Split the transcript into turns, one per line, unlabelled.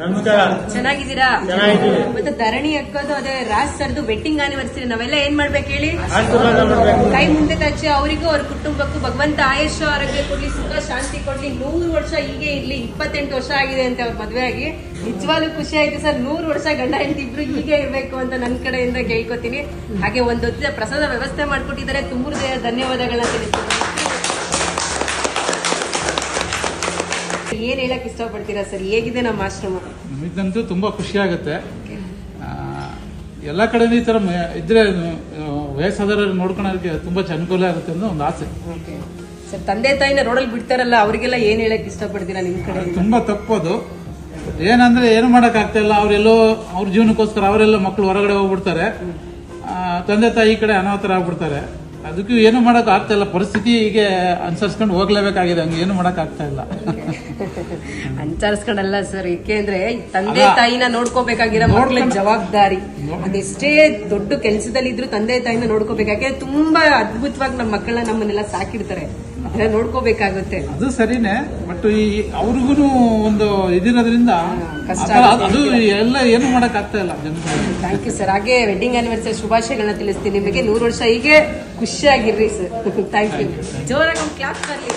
ನಮಸ್ಕಾರ.
ಚೆನ್ನಾಗಿದ್ದೀರಾ?
ಚೆನ್ನಾಗಿದ್ದೀವಿ.
ಮತ್ತೆ ಧರಣಿ ಅಕ್ಕೋದು ಅದೇ ರಾಜ್ ಸರ್ದು ವೆಡ್ಡಿಂಗ್ ಆನಿವರ್ಸರಿ. ನಾವೆಲ್ಲ ಏನ್ ಮಾಡ್ಬೇಕು ಹೇಳಿ? ಕೈ ಮುಂದೆ ತಚ್ಚಿ ಅವರಿಗೂ ಅವ್ರ ಕುಟುಂಬಕ್ಕೂ ಭಗವಂತ ಆಯುಷ್ಯ ಆರೋಗ್ಯ ಕೊಡ್ಲಿ, ಸುಖ ಶಾಂತಿ ಕೊಡ್ಲಿ, 100 ವರ್ಷ ಹೀಗೆ ಇರ್ಲಿ. 28 ವರ್ಷ ಆಗಿದೆ ಅಂತ ಅವ್ರ ಮದ್ವೆ ಆಗಿ. ನಿಜವಾಗ್ಲೂ ಖುಷಿ ಆಯ್ತು ಸರ್. 100 ವರ್ಷ ಗಂಡ ಹೆಂಡತಿ ಇಬ್ರು ಹೀಗೆ ಇರ್ಬೇಕು ಅಂತ ನನ್ನ ಕಡೆಯಿಂದ ಕೇಳ್ಕೊತೀನಿ. ಹಾಗೆ ಒಂದು ಪ್ರಸಾದ ವ್ಯವಸ್ಥೆ ಮಾಡ್ಕೊಟ್ಟಿದ್ದಾರೆ. ತುಂಬ ಧನ್ಯವಾದಗಳನ್ನ ತಿಳಿಸ್ತೀನಿ. ಏನ್ ಹೇಳಕ್ ಇಷ್ಟಪಡ್ತೀರಾ ಸರ್? ಹೇಗಿದೆ ನಮ್ಮ ಆಶ್ರಮ?
ನಮಗಂತೂ ತುಂಬಾ ಖುಷಿ ಆಗುತ್ತೆ. ಎಲ್ಲ ಕಡೆ ಈ ತರ ಇದ್ರೆ ವಯಸ್ಸಾದವರು ನೋಡ್ಕೊಳ್ಳೋದಕ್ಕೆ ತುಂಬಾ ಅನುಕೂಲ ಆಗುತ್ತೆ ಅನ್ನೋ ಒಂದು ಆಸೆ.
ಸರ್, ತಂದೆ ತಾಯಿನ ರೋಡಲ್ಲಿ ಬಿಡ್ತಾರಲ್ಲ, ಅವ್ರಿಗೆಲ್ಲ ಏನ್ ಹೇಳಕ್ ಇಷ್ಟಪಡ್ತೀರಾ ನಿಮ್ ಕಡೆ?
ತುಂಬಾ ತಪ್ಪದು. ಏನಂದ್ರೆ ಏನು ಮಾಡಕ್ ಆಗ್ತಾ ಇಲ್ಲ. ಅವರೆಲ್ಲೋ ಅವ್ರ ಜೀವನಕ್ಕೋಸ್ಕರ ಅವರೆಲ್ಲ ಮಕ್ಕಳು ಹೊರಗಡೆ ಹೋಗ್ಬಿಡ್ತಾರೆ. ತಂದೆ ತಾಯಿ ಈ ಕಡೆ ಅನಾಹುತರ ಆಗ್ಬಿಡ್ತಾರೆ. ಅದಕ್ಕೂ ಏನು ಮಾಡಕ್ ಆಗ್ತಾ ಇಲ್ಲ. ಪರಿಸ್ಥಿತಿ ಹೀಗೆ ಅನುಸರಿಸ್ಕೊಂಡು ಹೋಗ್ಲೇಬೇಕಾಗಿದೆ. ಹಂಗೆ ಏನು ಮಾಡಕ್ ಆಗ್ತಾ ಇಲ್ಲ.
ಅನುಸರಿಸ್ಕೊಂಡಲ್ಲ ಸರ್, ಏಕೆಂದ್ರೆ ತಂದೆ ತಾಯಿನ ನೋಡ್ಕೋಬೇಕಾಗಿರೋ ಮಕ್ಕಳ ಜವಾಬ್ದಾರಿ. ಅದೆಷ್ಟೇ ದೊಡ್ಡ ಕೆಲಸದಲ್ಲಿ ಇದ್ರು ತಂದೆ ತಾಯಿನ ನೋಡ್ಕೋಬೇಕಾದ್ರೆ ತುಂಬಾ ಅದ್ಭುತವಾಗಿ ನಮ್ಮ ಮಕ್ಕಳನ್ನ ನಮ್ಮನ್ನೆಲ್ಲ ಸಾಕಿಡ್ತಾರೆ. ಅದನ್ನ ನೋಡ್ಕೋಬೇಕಾಗುತ್ತೆ.
ಅದು ಸರಿನೇ. ಬಟ್ ಅವ್ರಿಗೂ ಒಂದು ಇದಿರೋದ್ರಿಂದ ಅದು ಎಲ್ಲ ಏನು ಮಾಡಕ್ ಆಗ್ತಾ ಇಲ್ಲ ಜನರಿಗೆ.
Thank you sir. ಹಾಗೆ ವೆಡ್ಡಿಂಗ್ ಆನಿವರ್ಸರಿ ಶುಭಾಶಯಗಳನ್ನ ತಿಳಿಸ್ತೀನಿ ನಿಮಗೆ. 100 ವರ್ಷ ಹೀಗೆ ಖುಷಿಯಾಗಿರ್ರಿ ಸರ್. Thank you. ಜೋರಾಗಿ ಕ್ಲಾಸ್ ಬರಲಿ.